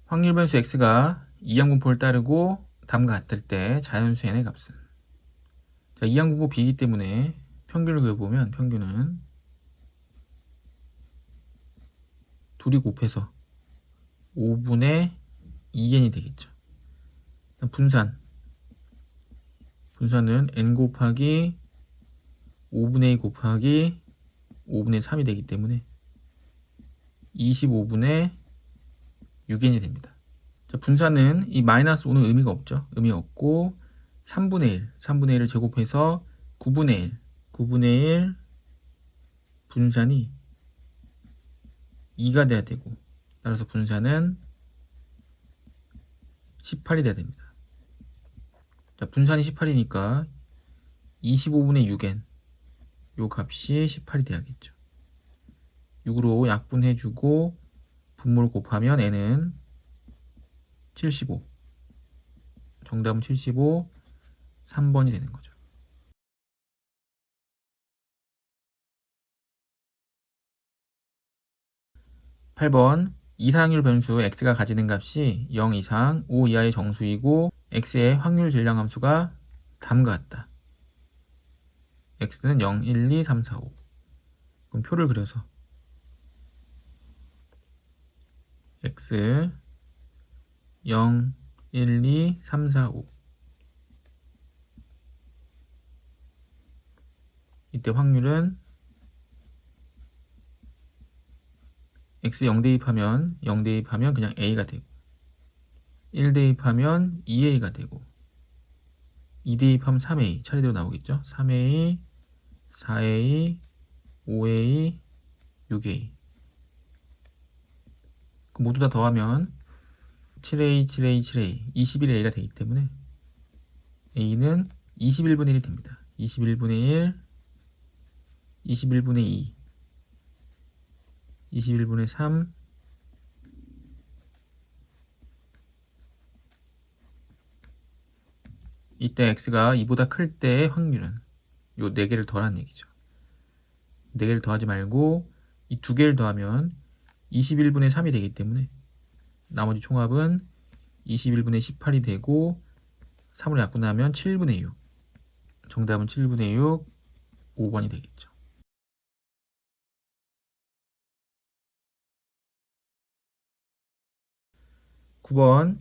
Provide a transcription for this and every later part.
확률 변수 x가 이항분포를 따르고 담과 같을 때 자연수 n의 값은, 자, 이항분포 b이기 때문에 평균을 그려보면 평균은 둘이 곱해서 5분의 2n이 되겠죠. 분산은 n 곱하기 5분의 2 곱하기 5분의 3이 되기 때문에 25분의 6n이 됩니다. 자, 분산은 이 마이너스 5는 의미가 없죠. 의미 없고 3분의 1을 제곱해서 9분의 1 분산이 2가 돼야 되고, 따라서 분산은 18이 돼야 됩니다. 자, 분산이 18이니까 25분의 6n 요 값이 18이 돼야겠죠. 6으로 약분해주고 분모를 곱하면 n은 75. 정답은 75, 3번이 되는 거죠. 8번 이상률 변수 x가 가지는 값이 0 이상 5 이하의 정수이고 x의 확률 질량 함수가 다음과 같다. x는 0, 1, 2, 3, 4, 5. 그럼 표를 그려서 x 0, 1, 2, 3, 4, 5. 이때 확률은 x 0 대입하면 그냥 a가 되고, 1 대입하면 2a가 되고, 2 대입하면 3a 차례대로 나오겠죠. 3a, 4a, 5a, 6a. 모두 다 더하면 7a, 7a, 7a, 21a가 되기 때문에 a는 21분의 1이 됩니다. 21분의 1, 21분의 2, 21분의 3, 이때 x가 2보다 클 때의 확률은 요 4개를 더하는 얘기죠. 4개를 더하지 말고 이 2개를 더하면 21분의 3이 되기 때문에 나머지 총합은 21분의 18이 되고 3으로 약분하면 7분의 6. 정답은 7분의 6, 5번이 되겠죠. 9번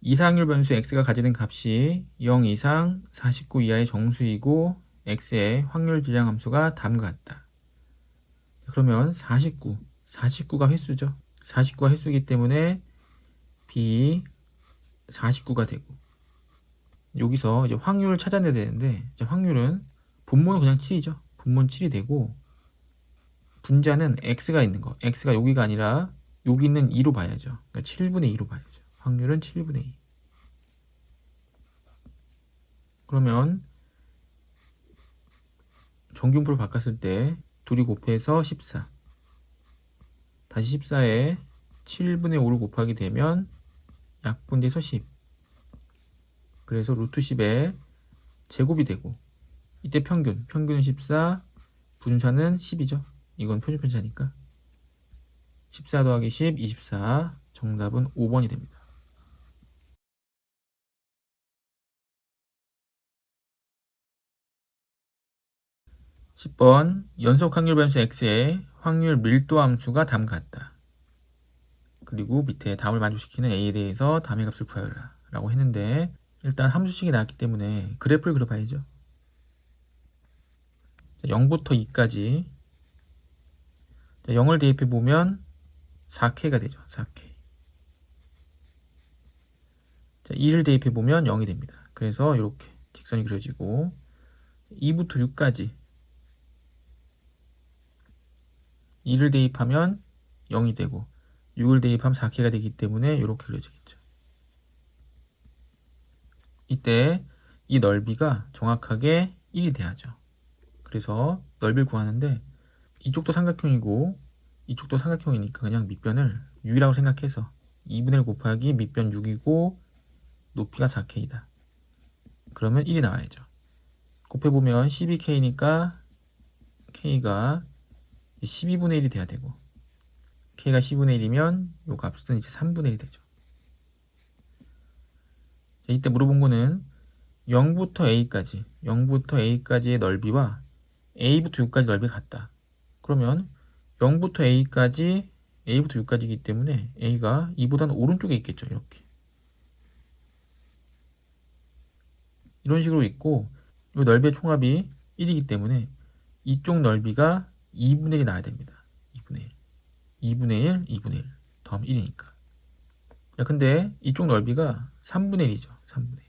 이상률 변수 x가 가지는 값이 0 이상 49 이하의 정수이고 x의 확률 질량 함수가 다음과 같다. 그러면 49가 횟수죠. 49가 횟수이기 때문에 b 49가 되고, 여기서 이제 확률을 찾아내야 되는데, 이제 확률은 분모는 그냥 7이죠. 분모는 7이 되고, 분자는 x가 있는 거, x가 여기가 아니라 여기 있는 2로 봐야죠. 그러니까 7분의 2로 봐야죠. 확률은 7분의 2. 그러면 정규분포를 바꿨을 때 둘이 곱해서 14. 다시 14에 7분의 5를 곱하게 되면 약분돼서 10. 그래서 루트 10에 제곱이 되고, 이때 평균은 14, 분산은 10이죠. 이건 표준편차니까 14 더하기 10, 24. 정답은 5번이 됩니다. 10번 연속 확률 변수 x의 확률 밀도 함수가 다음과 같다. 그리고 밑에 다음을 만족시키는 a에 대해서 다음의 값을 구하여라 라고 했는데, 일단 함수식이 나왔기 때문에 그래프를 그려봐야죠. 0부터 2까지 0을 대입해보면 4k가 되죠. 4k. 2를 대입해보면 0이 됩니다. 그래서 이렇게 직선이 그려지고, 2부터 6까지 2를 대입하면 0이 되고 6을 대입하면 4k가 되기 때문에 이렇게 그려지겠죠. 이때 이 넓이가 정확하게 1이 돼야죠. 그래서 넓이를 구하는데, 이쪽도 삼각형이고 이쪽도 삼각형이니까 그냥 밑변을 6이라고 생각해서 2분의 1 곱하기 밑변 6이고 높이가 4k이다. 그러면 1이 나와야죠. 곱해보면 12k니까 k가 12분의 1이 돼야 되고, k가 12분의 1이면 요 값은 이제 3분의 1이 되죠. 이때 물어본 거는 0부터 A까지의 넓이와 A부터 6까지 넓이가 같다. 그러면 0부터 A부터 6까지이기 때문에 A가 2보다는 오른쪽에 있겠죠. 이렇게. 이런 식으로 있고, 이 넓이의 총합이 1이기 때문에 이쪽 넓이가 2분의 1이 나야 됩니다. 2분의 1. 2분의 1. 더하면 1이니까. 자, 근데 이쪽 넓이가 3분의 1이죠. 3분의 1.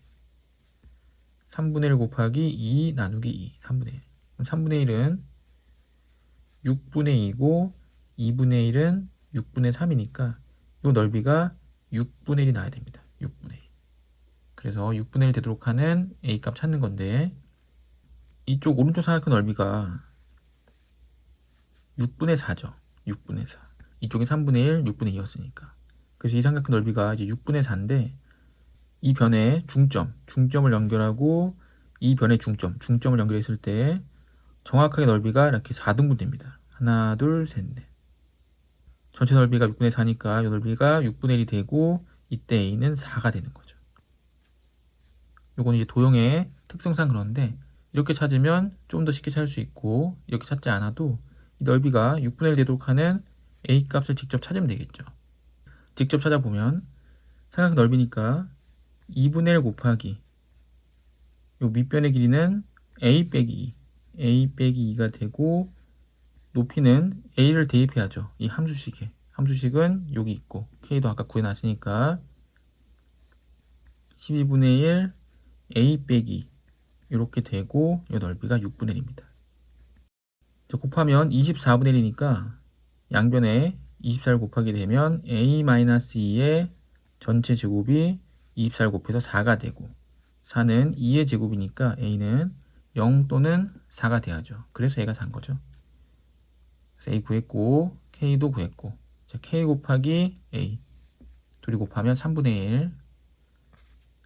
3분의 1 곱하기 2 나누기 2. 3분의 1. 그럼 3분의 1은 6분의 2고 2분의 1은 6분의 3이니까 이 넓이가 6분의 1이 나야 됩니다. 6분의 1. 그래서 6분의 1 되도록 하는 A 값 찾는 건데 이쪽 오른쪽 삼각형 넓이가 6분의 4죠. 6분의 4. 이쪽이 3분의 1, 6분의 2였으니까. 그래서 이 삼각형 넓이가 이제 6분의 4인데 이 변의 중점을 연결하고 이 변의 중점을 연결했을 때 정확하게 넓이가 이렇게 4등분 됩니다. 하나, 둘, 셋, 넷. 전체 넓이가 6분의 4니까 이 넓이가 6분의 1이 되고 이때 A는 4가 되는 거죠. 요건 이제 도형의 특성상 그런데 이렇게 찾으면 좀 더 쉽게 찾을 수 있고 이렇게 찾지 않아도 이 넓이가 6분의 1 되도록 하는 A 값을 직접 찾으면 되겠죠. 직접 찾아보면 삼각형 넓이니까 2분의 1 곱하기 요 밑변의 길이는 A 빼기 2가 되고 높이는 A를 대입해야죠. 이 함수식에. 함수식은 여기 있고 K도 아까 구해놨으니까 12분의 1 A 빼기 이렇게 되고 이 넓이가 6분의 1입니다. 곱하면 24분의 1이니까 양변에 24를 곱하게 되면 A-2의 전체 제곱이 24를 곱해서 4가 되고 4는 2의 제곱이니까 A는 0 또는 4가 돼야죠. 그래서 A가 4인 거죠. 그래서 A 구했고 K도 구했고 자, K 곱하기 A 둘이 곱하면 3분의 1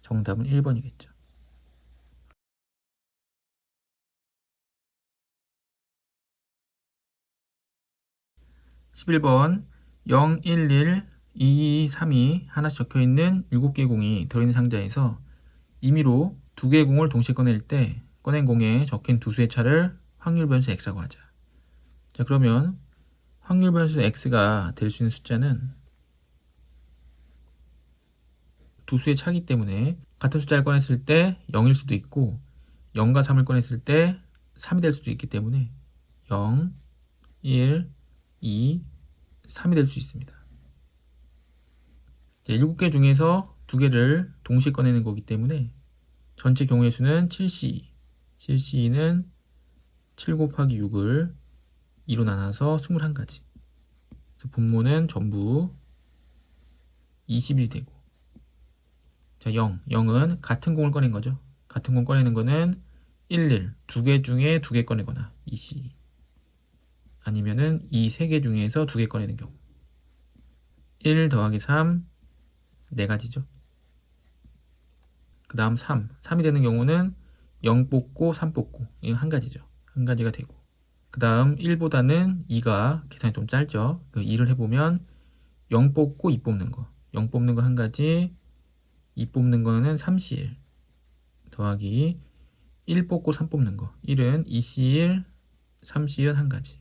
정답은 1번이겠죠. 11번 0, 1, 1, 2, 3이 하나씩 적혀있는 7개의 공이 들어있는 상자에서 임의로 2개의 공을 동시에 꺼낼 때 꺼낸 공에 적힌 두 수의 차를 확률 변수 x라고 하자. 자, 그러면 확률 변수 x가 될 수 있는 숫자는 두 수의 차이기 때문에 같은 숫자를 꺼냈을 때 0일 수도 있고 0과 3을 꺼냈을 때 3이 될 수도 있기 때문에 0, 1, 2, 3이 될 수 있습니다. 7개 중에서 2개를 동시에 꺼내는 거기 때문에 전체 경우의 수는 7C2. 7C2는 7 곱하기 6을 2로 나눠서 21가지. 분모는 전부 20이 되고. 자, 0은 같은 공을 꺼낸 거죠. 같은 공 꺼내는 거는 1, 2개 중에 2개 꺼내거나 2C. 아니면은 이 3개 중에서 2개 꺼내는 경우. 1 더하기 3, 4가지죠. 그 다음 3이 되는 경우는 0 뽑고 3 뽑고 이거 한 가지죠. 한 가지가 되고 그 다음 1보다는 2가 계산이 좀 짧죠. 2를 해보면 0 뽑고 2 뽑는 거 0 뽑는 거 한 가지 2 뽑는 거는 3C1 더하기 1 뽑고 3 뽑는 거 1은 2C1 3C1 한 가지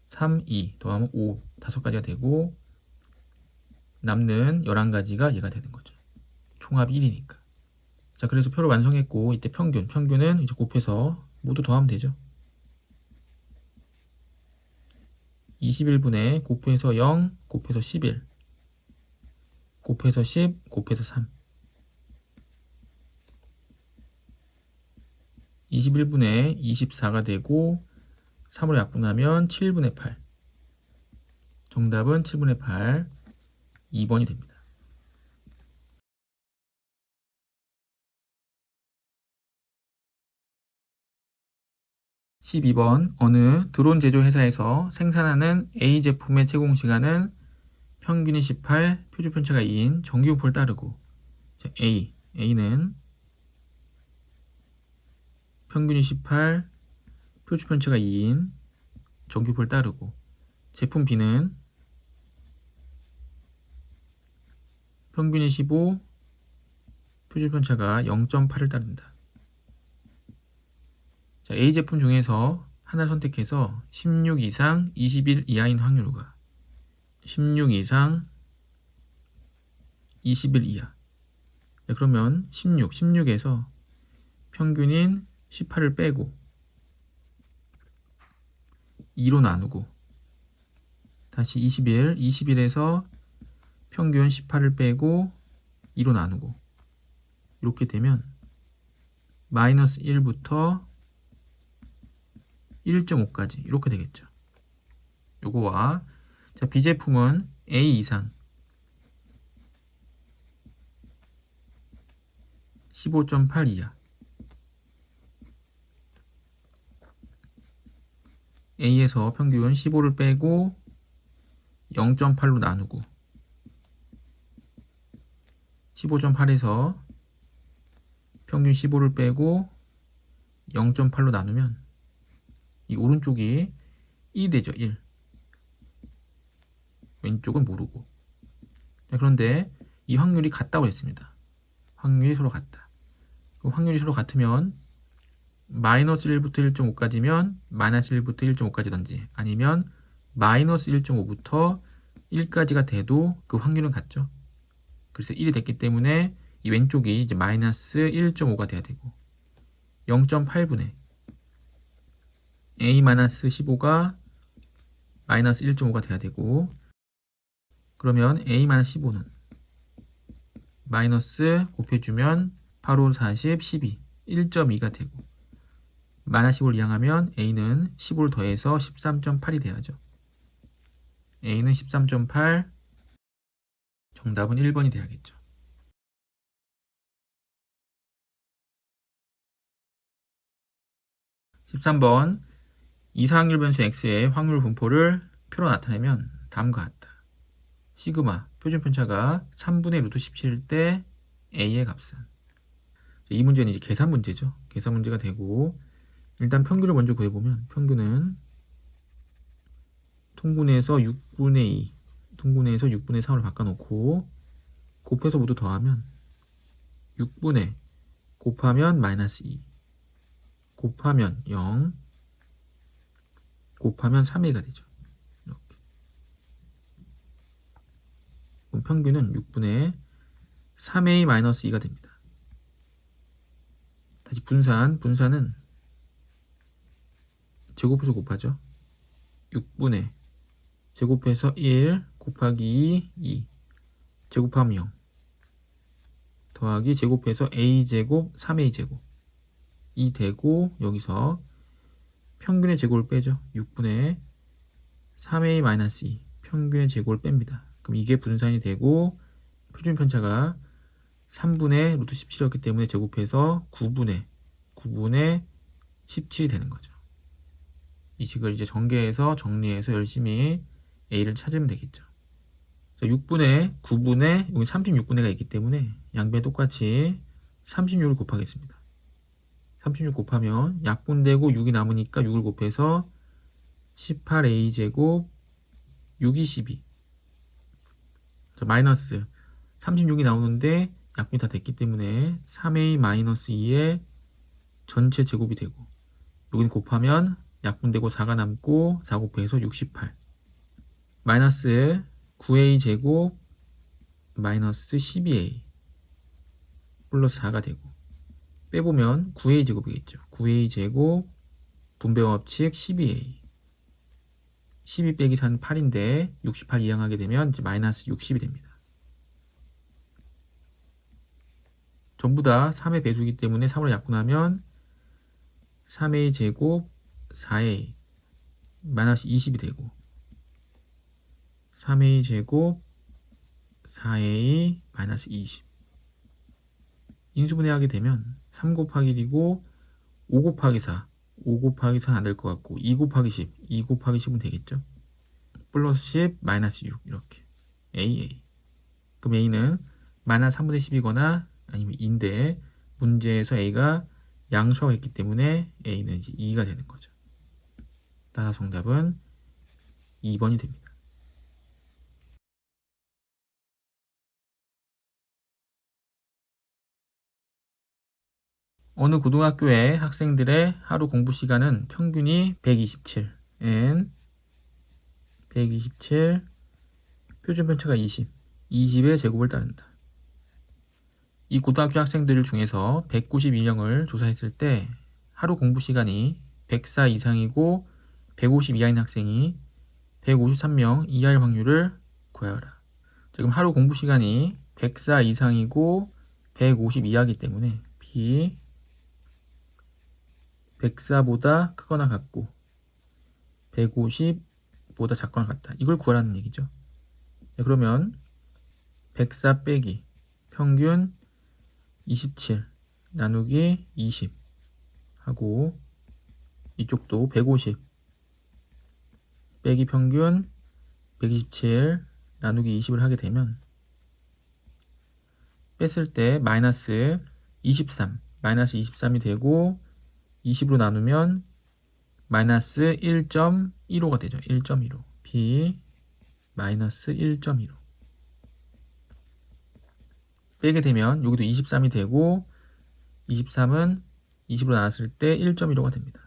3, 2 더하면 5 5가지가 되고 남는 11가지가 얘가 되는 거죠. 총합이 1이니까. 자, 그래서 표를 완성했고 이때 평균은 이제 곱해서 모두 더하면 되죠. 21분의 곱해서 0, 곱해서 11, 곱해서 10, 곱해서 3. 21분의 24가 되고 3으로 약분하면 7분의 8. 정답은 7분의 8, 2번이 됩니다. 12번 어느 드론 제조 회사에서 생산하는 A 제품의 채공 시간은 평균이 18, 표준 편차가 2인 정규분포를 따르고 자, A는 평균이 18, 표준 편차가 2인 정규분포를 따르고 제품 B는 평균이 15, 표준 편차가 0.8을 따른다. 자, A 제품 중에서 하나를 선택해서 16 이상 21 이하인 확률과 16 이상 21 이하. 자, 그러면 16에서 평균인 18을 빼고 2로 나누고 다시 21에서 평균 18을 빼고 2로 나누고 이렇게 되면 마이너스 1부터 1.5까지 이렇게 되겠죠. 요거와 자, B제품은 A 이상 15.8 이하 A에서 평균 15를 빼고 0.8로 나누고 15.8에서 평균 15를 빼고 0.8로 나누면 이 오른쪽이 1이 되죠. 1. 왼쪽은 모르고. 자, 그런데 이 확률이 같다고 했습니다. 확률이 서로 같다. 확률이 서로 같으면 마이너스 1부터 1.5까지면 마이너스 1부터 1.5까지든지 아니면 마이너스 1.5부터 1까지가 돼도 그 확률은 같죠. 그래서 1이 됐기 때문에 이 왼쪽이 이제 마이너스 1.5가 돼야 되고 0.8분의 A-15가 마이너스 1.5가 돼야 되고 그러면 A-15는 마이너스 곱해주면 8, 5, 40, 12 1.2가 되고 마이너스 15를 이항하면 A는 15를 더해서 13.8이 돼야죠. A는 13.8 정답은 1번이 돼야겠죠. 13번 이상확률 변수 X의 확률 분포를 표로 나타내면 다음과 같다. 시그마 표준 편차가 3분의 루트 17일 때 A의 값은 이 문제는 이제 계산 문제죠. 계산 문제가 되고 일단 평균을 먼저 구해보면 평균은 통분해서 6분의 2 통분해서 6분의 3으로 바꿔놓고 곱해서 모두 더하면 6분의 곱하면 마이너스 2 곱하면 0 곱하면 3a가 되죠. 이렇게. 그럼 평균은 6분의 3a 마이너스 2가 됩니다. 다시 분산은 제곱해서 곱하죠. 6분의 제곱해서 1 곱하기 2 제곱하면 0 더하기 제곱해서 a제곱 3a제곱 2 되고 여기서 평균의 제곱을 빼죠. 6분의 3a 마이너스 2 평균의 제곱을 뺍니다. 그럼 이게 분산이 되고 표준 편차가 3분의 루트 17이었기 때문에 제곱해서 9분의 17이 되는 거죠. 이 식을 이제 전개해서 정리해서 열심히 A를 찾으면 되겠죠. 6분의 9분의 여기 36분의가 있기 때문에 양변에 똑같이 36을 곱하겠습니다. 36 곱하면 약분되고 6이 남으니까 6을 곱해서 18a제곱 6이 12 자, 마이너스 36이 나오는데 약분이 다 됐기 때문에 3a 마이너스 2의 전체 제곱이 되고 여기는 곱하면 약분되고 4가 남고 4 곱해서 68 마이너스 9a 제곱 마이너스 12a 플러스 4가 되고 빼보면 9a 제곱이겠죠. 9a 제곱 분배와 법칙 12a 12 빼기 4는 8인데 68 이항하게 되면 이제 마이너스 60이 됩니다. 전부 다 3의 배수이기 때문에 3으로 약분하면 3a 제곱 4a 마이너스 20이 되고 3a 제곱 4a 마이너스 20 인수분해하게 되면 3 곱하기 1이고 5 곱하기 4 5 곱하기 4는 안 될 것 같고 2 곱하기 10 2 곱하기 10은 되겠죠. 플러스 10 마이너스 6 이렇게 a 그럼 a는 마이너스 3분의 10이거나 아니면 2인데 문제에서 a가 양수하고 있기 때문에 a는 이제 2가 되는 거죠. 따라서 정답은 2번이 됩니다. 어느 고등학교의 학생들의 하루 공부 시간은 평균이 127, n 127, 표준 편차가 20, 20의 제곱을 따른다. 이 고등학교 학생들 중에서 192명을 조사했을 때 하루 공부 시간이 104 이상이고 150 이하인 학생이 153명 이하일 확률을 구하여라. 지금 하루 공부 시간이 104 이상이고 150 이하이기 때문에 B 104보다 크거나 같고 150보다 작거나 같다. 이걸 구하라는 얘기죠. 네, 그러면 104 빼기 평균 27 나누기 20 하고 이쪽도 150 빼기 평균 127 나누기 20을 하게 되면 뺐을 때 마이너스 23 마이너스 23이 되고 20으로 나누면 마이너스 1.15가 되죠. 1.15 B 마이너스 1.15 빼게 되면 여기도 23이 되고 23은 20으로 나눴을 때 1.15가 됩니다.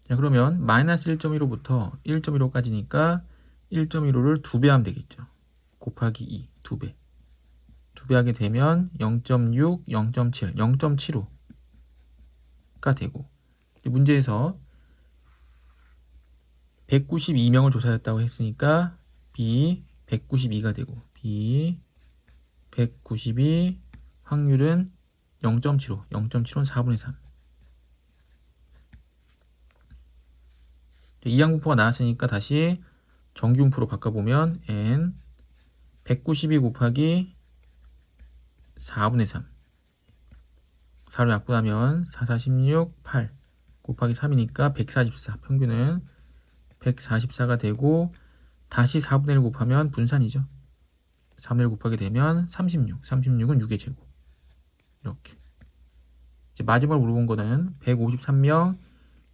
자, 그러면 마이너스 1.15부터 1.15까지니까 1.15를 2배 하면 되겠죠. 곱하기 2, 2배. 2배 하게 되면 0.6, 0.7, 0.75가 되고 문제에서 192명을 조사했다고 했으니까 B 192가 되고 B 192 확률은 0.75, 0.75는 4분의 3. 이항분포가 나왔으니까 다시 정규분포로 바꿔보면 n 192 곱하기 4분의 3 4로 약분하면 4, 4, 16, 8 곱하기 3이니까 144 평균은 144가 되고 다시 4분의 1 곱하면 분산이죠. 4분의 1 곱하게 되면 36 36은 6의 제곱 이렇게 이제 마지막으로 물어본 거는 153명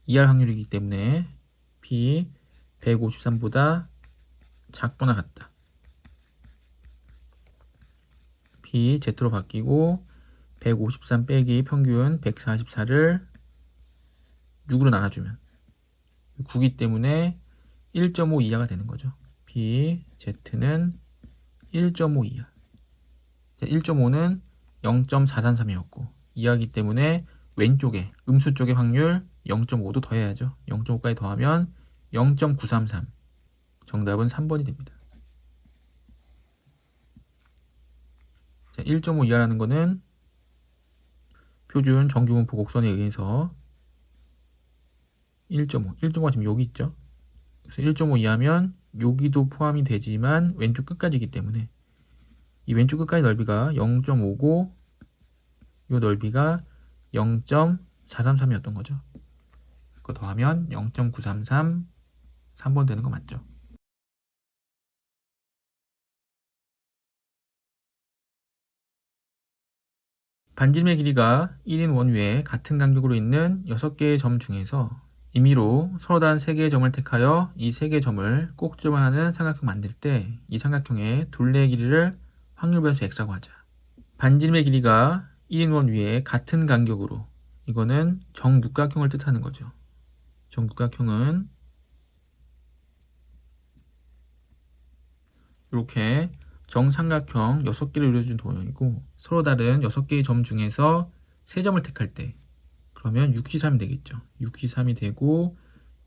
이하일 확률이기 때문에 P 153보다 작거나 같다. P Z로 바뀌고 153 빼기 평균 144를 6으로 나눠주면 9기 때문에 1.5 이하가 되는 거죠. P Z는 1.5 이하. 1.5는 0.433이었고 이하이기 때문에 왼쪽에 음수 쪽의 확률 0.5도 더해야죠. 0.5까지 더하면 0.933. 정답은 3번이 됩니다. 자, 1.5 이하라는 거는 표준 정규분포 곡선에 의해서 1.5. 1.5가 지금 여기 있죠. 그래서 1.5 이하면 여기도 포함이 되지만 왼쪽 끝까지이기 때문에 이 왼쪽 끝까지 넓이가 0.5고 이 넓이가 0.433이었던 거죠. 그거 더하면 0.933 3번 되는 거 맞죠? 반지름의 길이가 1인 원위에 같은 간격으로 있는 6개의 점 중에서 임의로 서로 다른 3개의 점을 택하여 이 3개의 점을 꼭지점을 하는 삼각형 만들 때 이 삼각형의 둘레의 길이를 확률 변수 x라고 하자. 반지름의 길이가 1인 원위에 같은 간격으로 이거는 정육각형을 뜻하는 거죠. 정육각형은 이렇게 정삼각형 6개를 이루어준 도형이고 서로 다른 6개의 점 중에서 3점을 택할 때 그러면 6C3이 되겠죠. 6C3이 되고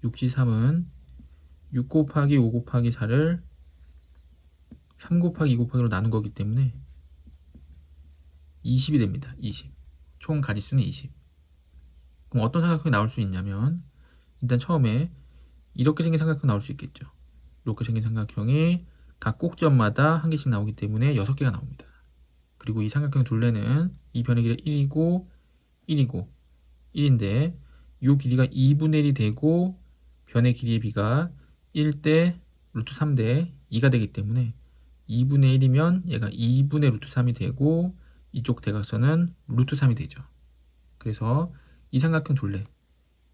6C3은 6 곱하기 5 곱하기 4를 3 곱하기 2 곱하기로 나눈 거기 때문에 20이 됩니다. 20. 총 가지수는 20. 그럼 어떤 삼각형이 나올 수 있냐면 일단 처음에 이렇게 생긴 삼각형 나올 수 있겠죠. 이렇게 생긴 삼각형이 각 꼭지점마다 한 개씩 나오기 때문에 6개가 나옵니다. 그리고 이 삼각형 둘레는 이 변의 길이가 1이고 1이고 1인데 이 길이가 2분의 1이 되고 변의 길이의 비가 1대 루트 3대 2가 되기 때문에 2분의 1이면 얘가 2분의 루트 3이 되고 이쪽 대각선은 루트 3이 되죠. 그래서 이 삼각형 둘레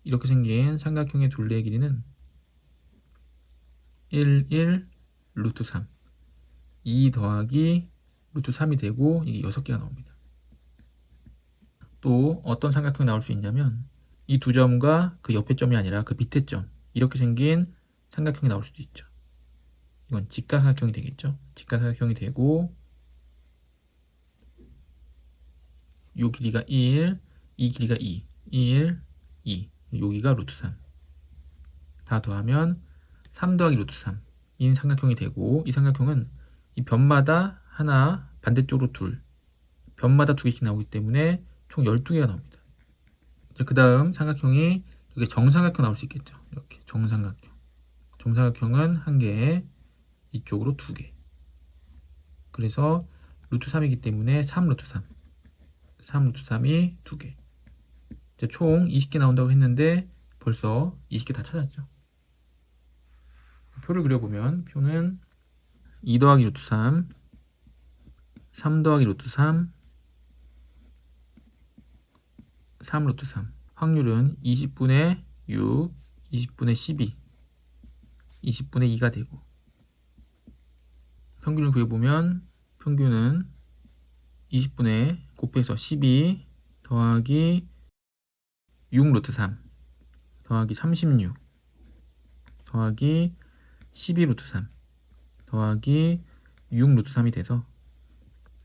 이렇게 생긴 삼각형의 둘레의 길이는 1, 1, 루트 3 2 더하기 루트 3이 되고 이게 6개가 나옵니다. 또 어떤 삼각형이 나올 수 있냐면 이 두 점과 그 옆에 점이 아니라 그 밑에 점 이렇게 생긴 삼각형이 나올 수도 있죠. 이건 직각삼각형이 되겠죠. 직각삼각형이 되고 요 길이가 1, 이 길이가 2, 1, 2, 여기가 루트 3. 다 더하면 3 더하기 루트 3. 인 삼각형이 되고 이 삼각형은 이 변마다 하나, 반대쪽으로 둘, 변마다 두 개씩 나오기 때문에 총 12개가 나옵니다. 그 다음 삼각형이 이렇게 정삼각형 나올 수 있겠죠. 이렇게 정삼각형. 정삼각형은 한 개, 이쪽으로 두 개. 그래서 루트 3이기 때문에 3 루트 3. 3 루트 3이 두 개. 이제 총 20개 나온다고 했는데 벌써 20개 다 찾았죠. 표를 그려보면 표는 2 더하기 루트 3, 3 더하기 루트 3, 3 루트 3. 확률은 20분의 6, 20분의 12, 20분의 2가 되고 평균을 구해보면 평균은 20분의 곱해서 12 더하기 6 루트 3 더하기 36 더하기 12 루트 3 더하기 6 루트 3이 돼서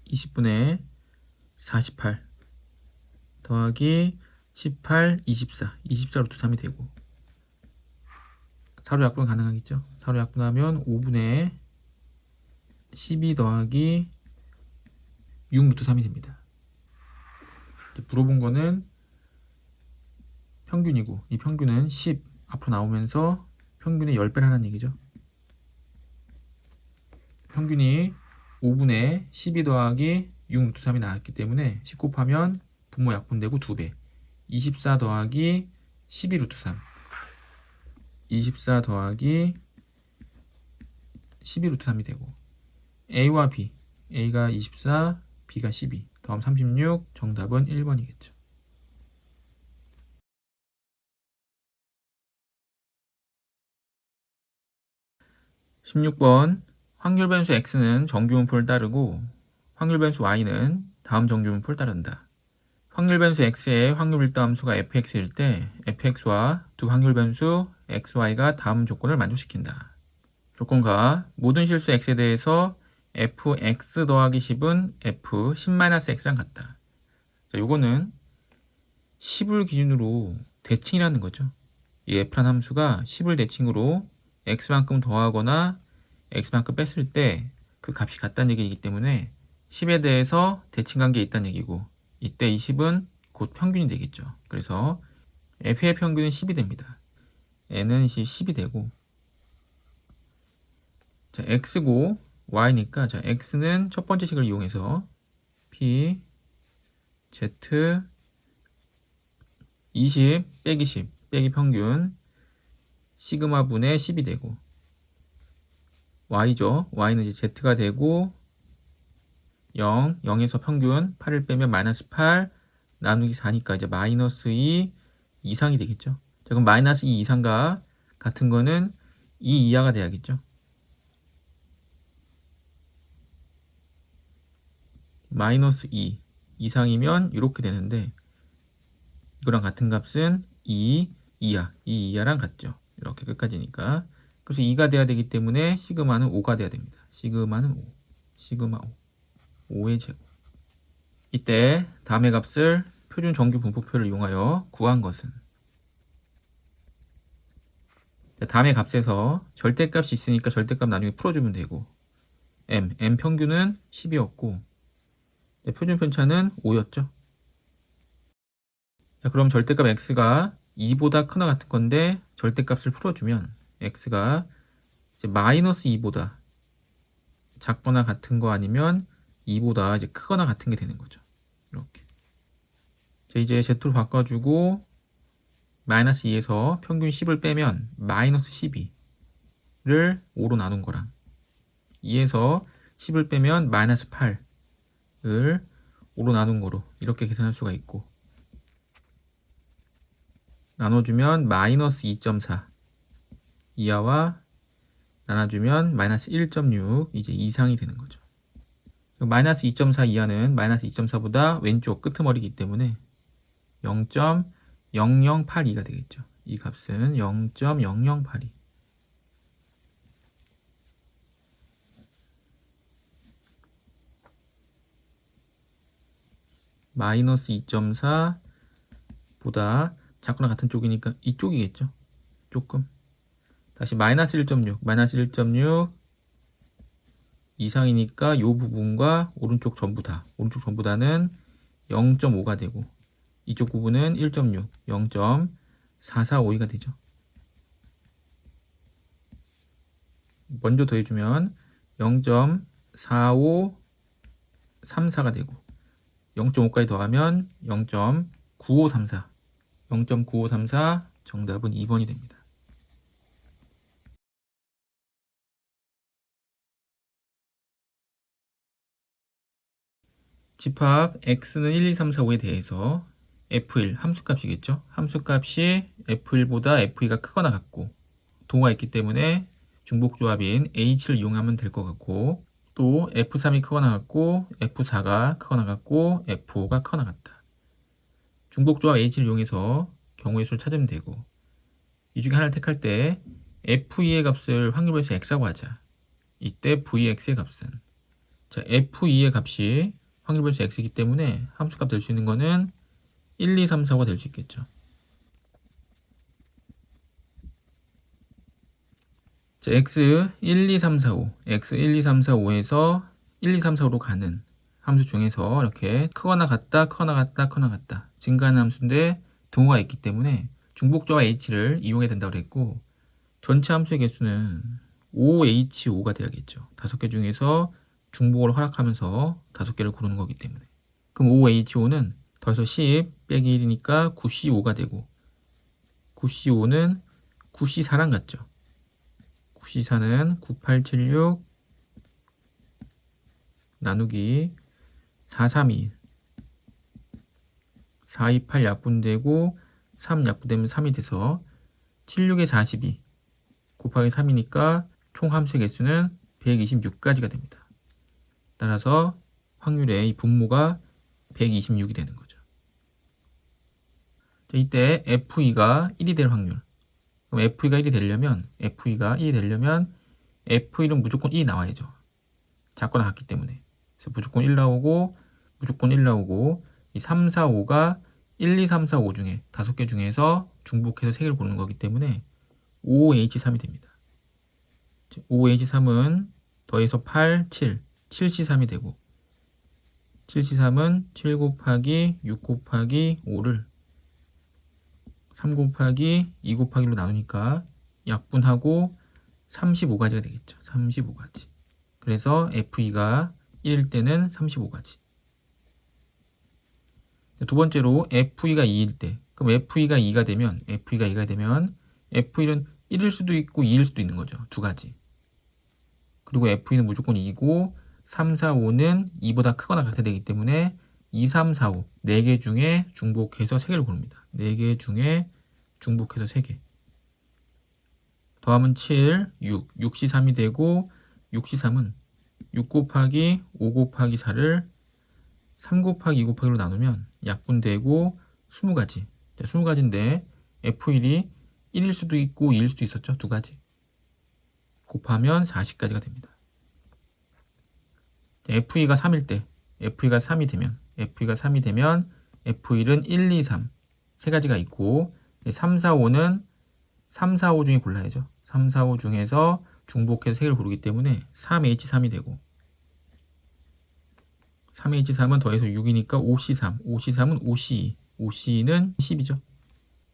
20분의 48 더하기 18, 24, 24 루트 3이 되고 사로 약분 가능하겠죠? 사로 약분하면 5분의 12 더하기 6 루트 3이 됩니다. 물어본 거는 평균이고 이 평균은 10 앞으로 나오면서 평균의 10배를 하는 얘기죠. 평균이 5분의 12 더하기 6 루트 3이 나왔기 때문에 10 곱하면 분모 약분되고 2배 24 더하기 12 루트 3 24 더하기 12 루트 3이 되고 A와 B A가 24 B가 12 더하면 36 정답은 1번이겠죠. 16번 확률 변수 x는 정규분포를 따르고 확률 변수 y는 다음 정규분포를 따른다. 확률 변수 x의 확률 밀도 함수가 fx일 때 fx와 두 확률 변수 xy가 다음 조건을 만족시킨다. 조건가 모든 실수 x에 대해서 fx 더하기 10은 f 10-x랑 같다. 자, 요거는 10을 기준으로 대칭이라는 거죠. 이 f라는 함수가 10을 대칭으로 x만큼 더하거나 x만큼 뺐을 때 그 값이 같다는 얘기이기 때문에 10에 대해서 대칭 관계에 있다는 얘기고 이때 이 10은 곧 평균이 되겠죠. 그래서 f의 평균은 10이 됩니다. n은 10이 되고 자, x고 y니까 자, x는 첫 번째 식을 이용해서 p z 20 빼기 10 빼기 평균 시그마 분의 10이 되고 y죠. y는 이제 z가 되고 0, 0에서 평균 8을 빼면 마이너스 8 나누기 4니까 이제 마이너스 2 이상이 되겠죠. 자, 그럼 마이너스 2 이상과 같은 거는 2 이하가 돼야겠죠. 마이너스 2 이상이면 이렇게 되는데 이거랑 같은 값은 2 이하, 2 이하랑 같죠. 이렇게 끝까지니까. 그래서 2가 돼야 되기 때문에 시그마는 5가 돼야 됩니다. 시그마는 5. 시그마 5. 5의 제곱. 이때 다음의 값을 표준 정규 분포표를 이용하여 구한 것은 다음의 값에서 절대값이 있으니까 절대값 나중에 풀어주면 되고 m 평균은 10이었고 표준 편차는 5였죠. 자, 그럼 절대값 x가 2보다 크나 같은 건데 절대값을 풀어주면 x가 이제 마이너스 2보다 작거나 같은 거 아니면 2보다 이제 크거나 같은 게 되는 거죠. 이렇게. 자, 이제 z로 바꿔주고 마이너스 2에서 평균 10을 빼면 마이너스 12를 5로 나눈 거랑 2에서 10을 빼면 마이너스 8을 5로 나눈 거로 이렇게 계산할 수가 있고 나눠주면 마이너스 2.4 이하와 나눠주면 마이너스 1.6 이제 이상이 되는 거죠. 마이너스 2.4 이하는 마이너스 2.4보다 왼쪽 끄트머리이기 때문에 0.0082가 되겠죠. 이 값은 0.0082. 마이너스 2.4 보다 작거나 같은 쪽이니까 이쪽이겠죠. 조금. 다시 마이너스 1.6, 마이너스 1.6 이상이니까 이 부분과 오른쪽 전부 다, 오른쪽 전부 다는 0.5가 되고 이쪽 부분은 1.6, 0.4452가 되죠. 먼저 더해주면 0.4534가 되고 0.5까지 더하면 0.9534, 0.9534 정답은 2번이 됩니다. 집합 x는 1, 2, 3, 4, 5에 대해서 f1 함수값이겠죠. 함수값이 f1보다 f2가 크거나 같고 도가 있기 때문에 중복조합인 h를 이용하면 될 것 같고, 또 f3이 크거나 같고 f4가 크거나 같고 f5가 크거나 같다. 중복조합 h를 이용해서 경우의 수를 찾으면 되고, 이 중에 하나를 택할 때 f2의 값을 확률별수 x라고 하자. 이때 vx의 값은, 자, f2의 값이 확률별수 x이기 때문에 함수값 될 수 있는 거는 1, 2, 3, 4, 5가 될 수 있겠죠. 자, x 1, 2, 3, 4, 5, x 1, 2, 3, 4, 5에서 1, 2, 3, 4, 5로 가는 함수 중에서 이렇게 크거나 같다, 크거나 같다, 크거나 같다 증가하는 함수인데 등호가 있기 때문에 중복조합 h를 이용해야 된다고 그랬고, 전체 함수의 개수는 5h5가 돼야겠죠. 5개 중에서 중복을 허락하면서 5개를 고르는 거기 때문에. 그럼 5h5는 더해서 10 빼기 1이니까 9c5가 되고, 9c5는 9c4랑 같죠. 9c4는 9876 나누기 432, 428 약분되고 3 약분되면 3이 돼서 76에 42 곱하기 3이니까 총 함수의 개수는 126가지가 됩니다. 따라서 확률의 이 분모가 126이 되는 거죠. 자, 이때 f2가 1이 될 확률. 그럼 f2가 1이 되려면 f1은 무조건 1이 나와야죠. 작거나 같기 때문에. 그래서 무조건 1 나오고 이 3, 4, 5가 1, 2, 3, 4, 5 중에 5개 중에서 중복해서 3개를 고르는 거기 때문에 5H3이 됩니다. 5H3은 더해서 8, 7, 7C3이 되고, 7C3은 7 곱하기 6 곱하기 5를 3 곱하기 2 곱하기 1로 나누니까 약분하고 35가지가 되겠죠. 35가지. 그래서 F2가 1일 때는 35가지. 두 번째로 F2가 2일 때, 그럼 F2가 2가 되면 F1은 1일 수도 있고 2일 수도 있는 거죠. 두 가지. 그리고 F2는 무조건 2고 3, 4, 5는 2보다 크거나 같아야 되기 때문에 2, 3, 4, 5 4개 중에 중복해서 3개를 고릅니다. 4개 중에 중복해서 3개. 더하면 7, 6, 6C3이 되고 6C3은 6 곱하기 5 곱하기 4를 3 곱하기 2 곱하기로 나누면 약분되고 20가지. 20가지인데 F1이 1일 수도 있고 2일 수도 있었죠. 두 가지. 곱하면 40가지가 됩니다. F2가 3일 때, F2가 3이 되면 F1은 1, 2, 3 세 가지가 있고, 3, 4, 5는 3, 4, 5 중에 골라야죠. 3, 4, 5 중에서 중복해서 3개를 고르기 때문에 3H3이 되고, 3H3은 더해서 6이니까 5C3, 5C3은 5C2, 5C2는 10이죠.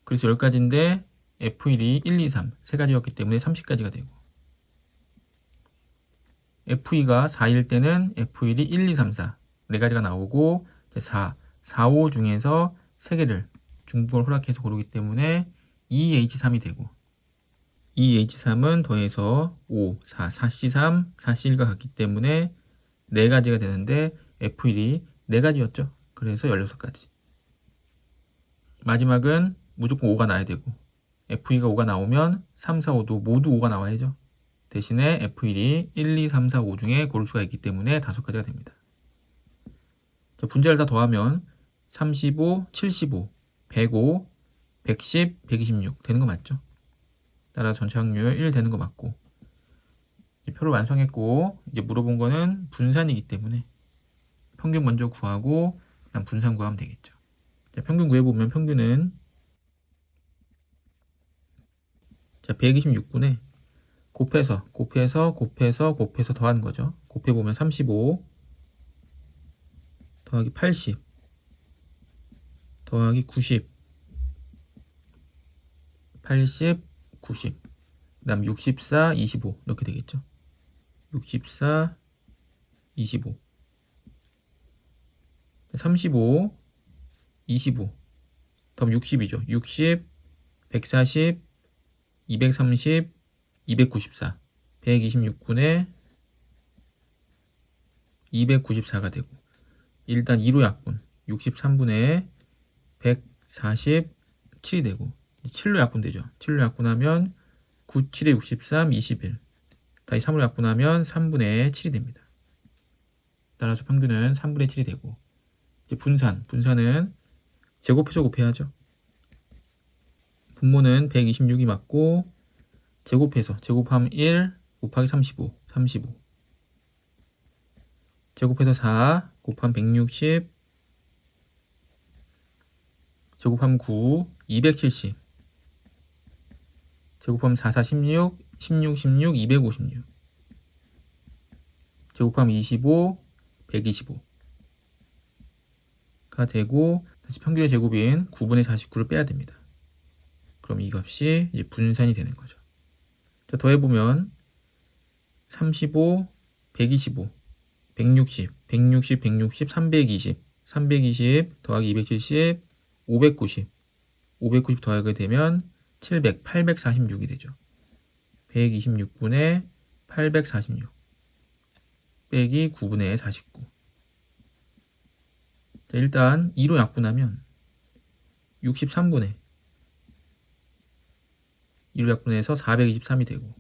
그래서 10가지인데 F1이 1, 2, 3 세 가지였기 때문에 30가지가 되고, F2가 4일 때는 F1이 1, 2, 3, 4 4가지가 나오고, 4, 5 중에서 3개를 중복을 허락해서 고르기 때문에 2H3이 되고, 2H3은 더해서 5, 4, 4C3, 4C1과 같기 때문에 4가지가 되는데 F1이 4가지였죠. 그래서 16가지. 마지막은 무조건 5가 나야 되고, F2가 5가 나오면 3, 4, 5도 모두 5가 나와야죠. 대신에 F1이 1, 2, 3, 4, 5 중에 고를 수가 있기 때문에 5가지가 됩니다. 자, 분자를 다 더하면 35, 75, 105, 110, 126 되는 거 맞죠? 따라서 전체 확률 1 되는 거 맞고, 이제 표를 완성했고, 이제 물어본 거는 분산이기 때문에 평균 먼저 구하고 그다음 분산 구하면 되겠죠. 자, 평균 구해보면 평균은 126분에 곱해서 더하는 거죠. 곱해보면 35 더하기 80 더하기 90 80 90 그 다음 64 25 이렇게 되겠죠. 64 25 35 25 더하면 60이죠. 60 140 230 294 126분에 294가 되고, 일단 2로 약분 63분에 147이 되고, 7로 약분되죠. 7로 약분하면 9, 7에 63, 21 다시 3으로 약분하면 3분의 7이 됩니다. 따라서 평균은 3분의 7이 되고, 이제 분산은 제곱해서 곱해야죠. 분모는 126이 맞고, 제곱하면 1 곱하기 35 제곱해서 4 곱하면 160 제곱하면 9 270 제곱하면 4 4 16 256 제곱하면 25 125가 되고, 다시 평균의 제곱인 9분의 49를 빼야 됩니다. 그럼 이 값이 이제 분산이 되는 거죠. 자, 더해보면 35 125 160 320 더하기 270 590 더하게 되면 700 846이 되죠. 126분의 846 빼기 9분의 49. 자, 일단 2로 약분하면 63분의 2로 약분해서 423이 되고,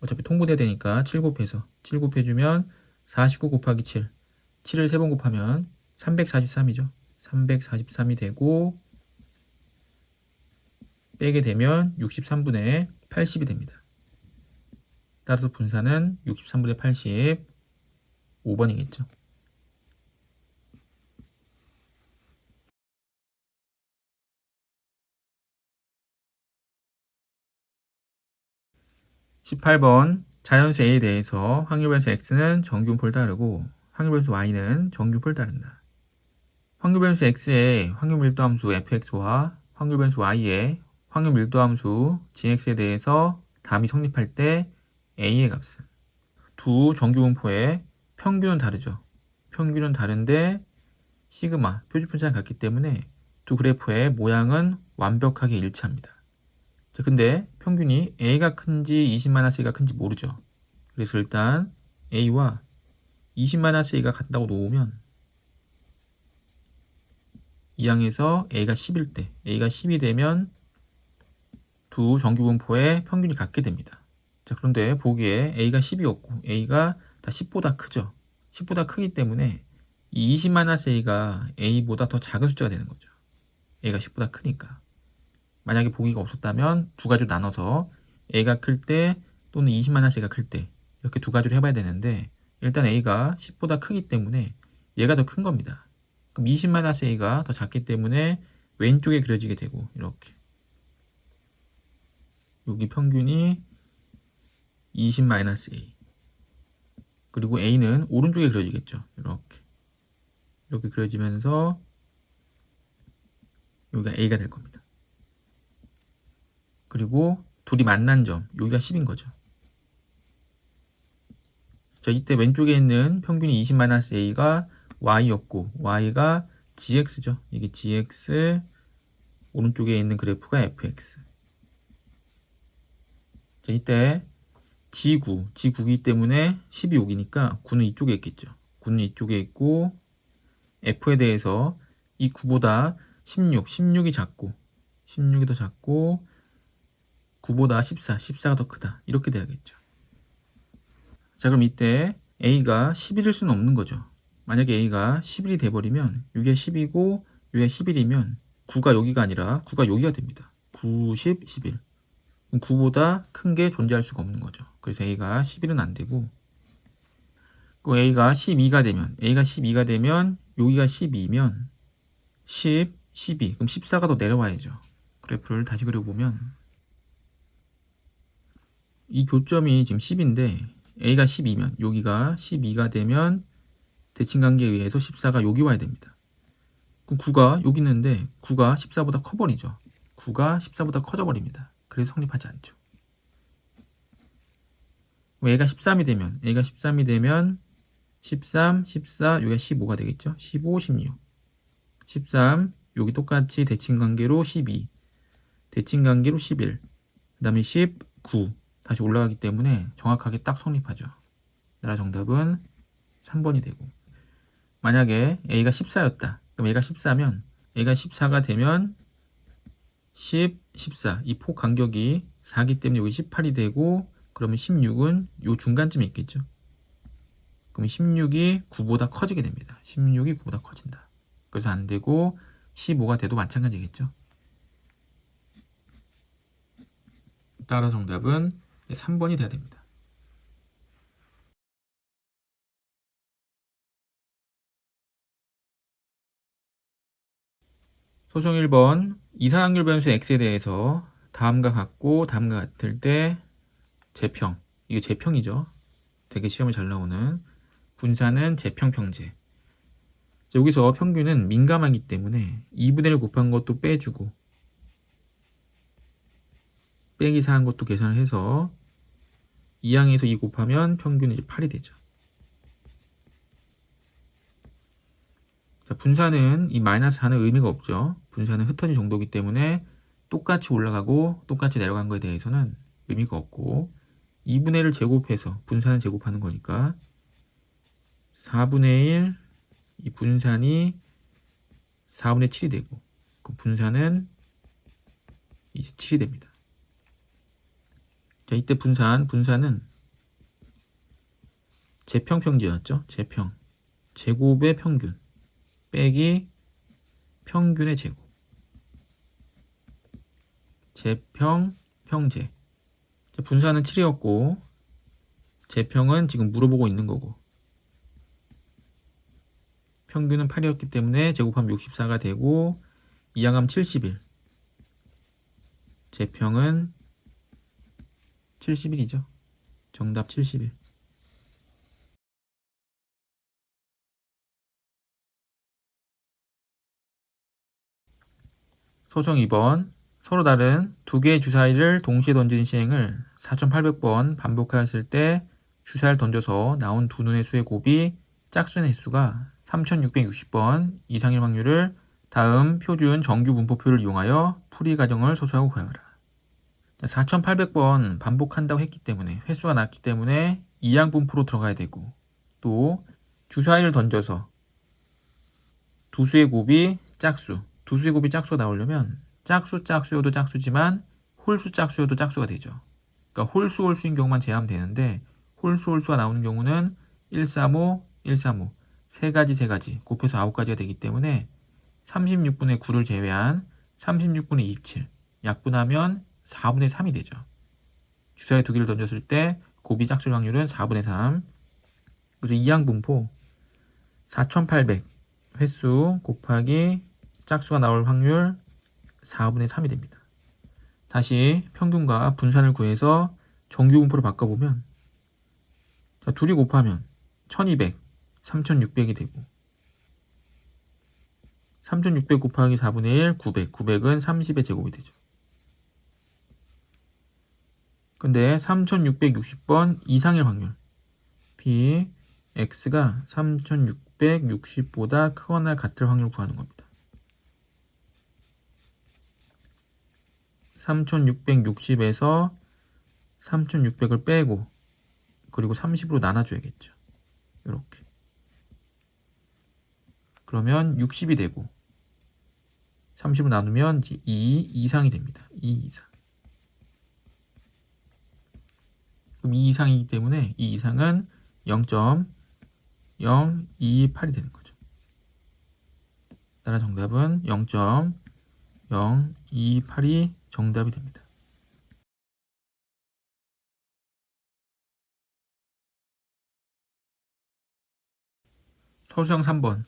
어차피 통분해야 되니까 7 곱해주면 49 곱하기 7 7을 3번 곱하면 343이죠. 343이 되고, 빼게 되면 63분의 80이 됩니다. 따라서 분산은 63분의 80 5번이겠죠. (18번) 자연수 A에 대해서 확률변수 X는 정규분포를 따르고 확률변수 Y는 정규분포를 따른다. 확률변수 X의 확률밀도함수 fx와 확률변수 Y의 확률밀도함수 gx에 대해서 다음이 성립할 때 A의 값은, 두 정규분포의 평균은 다르죠. 평균은 다른데 시그마 표준편차가 같기 때문에 두 그래프의 모양은 완벽하게 일치합니다. 자, 근데 평균이 A가 큰지 20-A가 큰지 모르죠. 그래서 일단 A와 20-A가 같다고 놓으면 이 항에서 A가 10일 때, A가 10이 되면 두 정규분포의 평균이 같게 됩니다. 자, 그런데 보기에 A가 10이었고 A가 다 10보다 크죠. 10보다 크기 때문에 이 20-A가 A보다 더 작은 숫자가 되는 거죠. A가 10보다 크니까. 만약에 보기가 없었다면 두 가지로 나눠서 A가 클 때 또는 20-A가 클 때 이렇게 두 가지로 해봐야 되는데, 일단 A가 10보다 크기 때문에 얘가 더 큰 겁니다. 그럼 20-A가 더 작기 때문에 왼쪽에 그려지게 되고, 이렇게 여기 평균이 20-A, 그리고 A는 오른쪽에 그려지겠죠. 이렇게 그려지면서 여기가 A가 될 겁니다. 그리고 둘이 만난 점, 여기가 10인 거죠. 자, 이때 왼쪽에 있는 평균이 20-A가 Y였고 Y가 GX죠. 이게 GX, 오른쪽에 있는 그래프가 FX. 자, 이때 G9기 때문에 10이 여기니까 9는 이쪽에 있겠죠. 9는 이쪽에 있고, F에 대해서 이 9보다 16이 작고, 16이 더 작고, 9보다 14가 더 크다. 이렇게 돼야겠죠. 자, 그럼 이때 A가 11일 수는 없는 거죠. 만약에 A가 11이 돼버리면, 이게 10이고, 이게 11이면 9가 여기가 아니라 9가 여기가 됩니다. 9, 10, 11. 9보다 큰 게 존재할 수가 없는 거죠. 그래서 A가 11은 안 되고, 또 A가 12가 되면 여기가 12면 10, 12. 그럼 14가 더 내려와야죠. 그래프를 다시 그려보면 이 교점이 지금 10인데 A가 12면 여기가 12가 되면 대칭관계에 의해서 14가 여기 와야 됩니다. 그럼 9가 여기 있는데 9가 14보다 커버리죠. 9가 14보다 커져버립니다. 그래서 성립하지 않죠. A가 13이 되면 13, 14, 여기가 15가 되겠죠. 15, 16. 13, 여기 똑같이 대칭관계로 12, 대칭관계로 11, 그 다음에 19, 다시 올라가기 때문에 정확하게 딱 성립하죠. 따라 정답은 3번이 되고, 만약에 A가 14였다. 그럼 A가 14면 A가 14가 되면 10, 14, 이 폭 간격이 4기 때문에 여기 18이 되고, 그러면 16은 요 중간쯤에 있겠죠. 그럼 16이 9보다 커지게 됩니다. 16이 9보다 커진다. 그래서 안 되고 15가 돼도 마찬가지겠죠. 따라 정답은 3번이 돼야 됩니다. 소송 1번 이상확률 변수 x에 대해서 다음과 같고 다음과 같을 때 재평, 이게 재평이죠. 되게 시험에 잘 나오는 분산은 재평평제. 여기서 평균은 민감하기 때문에 2분의 1 곱한 것도 빼주고 빼기 4한 것도 계산을 해서 2항에서 2 곱하면 평균은 이제 8이 되죠. 자, 분산은 이 마이너스 4는 의미가 없죠. 분산은 흩어진 정도이기 때문에 똑같이 올라가고 똑같이 내려간 거에 대해서는 의미가 없고 2분의 1을 제곱해서 분산을 제곱하는 거니까 4분의 1, 이 분산이 4분의 7이 되고 그 분산은 이제 7이 됩니다. 자, 이때 분산은 재평평제였죠. 재평. 제곱의 평균 빼기 평균의 제곱. 재평평제. 분산은 7이었고 재평은 지금 물어보고 있는 거고 평균은 8이었기 때문에 제곱하면 64가 되고 2항하면 71. 재평은 71이죠. 정답 71. 소송 2번 서로 다른 두 개의 주사위를 동시에 던진 시행을 4800번 반복하였을 때 주사위를 던져서 나온 두 눈의 수의 곱이 짝수의 횟수가 3660번 이상일 확률을 다음 표준 정규 분포표를 이용하여 풀이 과정을 소수하고 구하라. 4800번 반복한다고 했기 때문에 횟수가 낮기 때문에 이항 분포로 들어가야 되고 또 주사위를 던져서 두 수의 곱이 짝수, 두 수의 곱이 짝수가 나오려면 짝수여도 짝수지만 홀수여도 짝수가 되죠. 그러니까 홀수인 경우만 제하면 되는데 홀수가 나오는 경우는 135, 135 세 가지 곱해서 9가지가 되기 때문에 36분의 9를 제외한 36분의 27 약분하면 4분의 3이 되죠. 주사위 두 개를 던졌을 때 곱이 짝수일 확률은 4분의 3. 그래서 이항 분포 4800 횟수 곱하기 짝수가 나올 확률 4분의 3이 됩니다. 다시 평균과 분산을 구해서 정규 분포로 바꿔보면 자, 둘이 곱하면 1200, 3600이 되고 3600 곱하기 4분의 1, 900. 900은 30의 제곱이 되죠. 근데 3660번 이상일 확률 P, X가 3660보다 크거나 같을 확률을 구하는 겁니다. 3660에서 3600을 빼고 그리고 30으로 나눠줘야겠죠. 이렇게. 그러면 60이 되고 30으로 나누면 2 이상이 됩니다. 2 이상. 그럼 2 이상이기 때문에 2 이상은 0.028이 되는 거죠. 따라 정답은 0.028 0, 2, 8이 정답이 됩니다. 서술형 3번.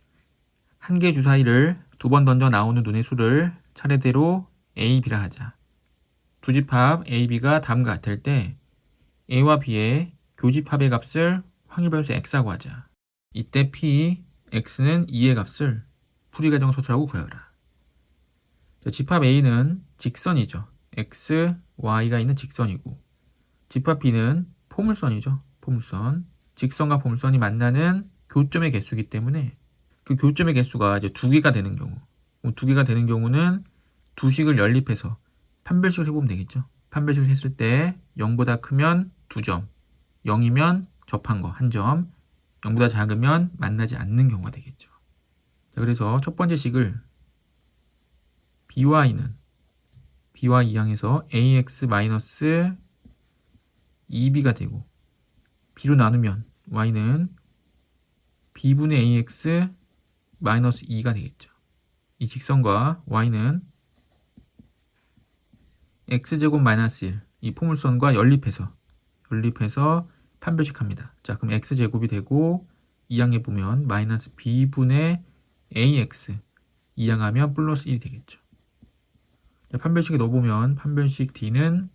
한 개 주사위를 두 번 던져 나오는 눈의 수를 차례대로 A, B라 하자. 두 집합 A, B가 다음과 같을 때 A와 B의 교집합의 값을 확률변수 X라고 하자. 이때 P, X는 2의 값을 풀이과정 소출하고 구하라. 집합 A는 직선이죠. X, Y가 있는 직선이고, 집합 B는 포물선이죠. 포물선. 직선과 포물선이 만나는 교점의 개수이기 때문에 그 교점의 개수가 이제 두 개가 되는 경우, 두 개가 되는 경우는 두 식을 연립해서 판별식을 해보면 되겠죠. 판별식을 했을 때 0보다 크면 2점, 0이면 접한 거 1점, 0보다 작으면 만나지 않는 경우가 되겠죠. 자, 그래서 첫 번째 식을 BY는 BY 이항에서 AX-2B가 되고, B로 나누면 Y는 B분의 AX-2가 되겠죠. 이 직선과 Y는 X제곱 마이너스 1, 이 포물선과 연립해서 판별식합니다. 자, 그럼 X제곱이 되고, 이항에 보면 마이너스 B분의 AX, 이항하면 플러스 1이 되겠죠. 자, 판별식에 넣어보면 판별식 D는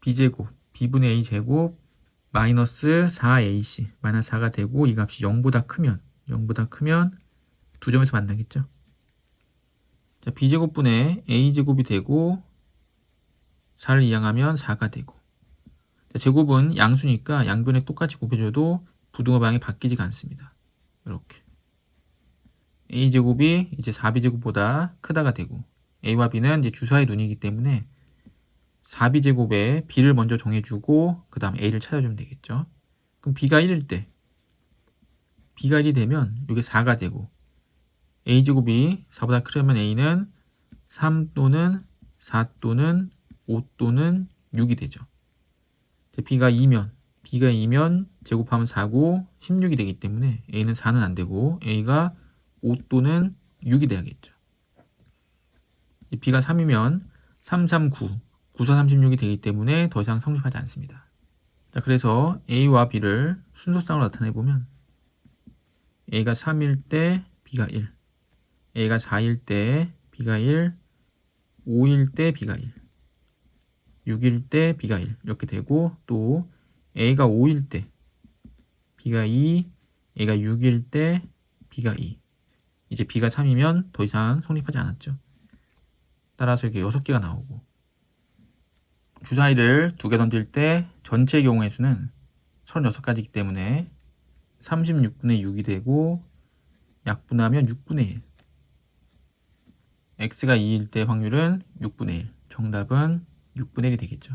B제곱, B분의 A제곱, 마이너스 4AC, 마이너스 4가 되고, 이 값이 0보다 크면 두 점에서 만나겠죠. 자, B제곱분의 A제곱이 되고, 4를 이항하면 4가 되고, 자, 제곱은 양수니까 양변에 똑같이 곱해줘도 부등호 방향이 바뀌지가 않습니다. 이렇게 A제곱이 이제 4B제곱보다 크다가 되고, A와 B는 이제 주사의 눈이기 때문에 4B제곱에 B를 먼저 정해주고 그 다음 A를 찾아주면 되겠죠. 그럼 B가 1일 때, B가 1이 되면 이게 4가 되고, A제곱이 4보다 크려면 A는 3 또는 4 또는 5 또는 6이 되죠. B가 2면 제곱하면 4고 16이 되기 때문에 A는 4는 안 되고 A가 5 또는 6이 돼야겠죠. B가 3이면 3, 3, 9, 9, 4, 36이 되기 때문에 더 이상 성립하지 않습니다. 자, 그래서 A와 B를 순서상으로 나타내보면 A가 3일 때 B가 1, A가 4일 때 B가 1, 5일 때 B가 1, 6일 때 B가 1 이렇게 되고, 또 A가 5일 때 B가 2, A가 6일 때 B가 2. 이제 B가 3이면 더 이상 성립하지 않았죠. 따라서 이렇게 6개가 나오고, 주사위를 2개 던질 때 전체 경우의 수는 36가지이기 때문에 36분의 6이 되고, 약분하면 6분의 1. X가 2일 때 확률은 6분의 1. 정답은 6분의 1이 되겠죠.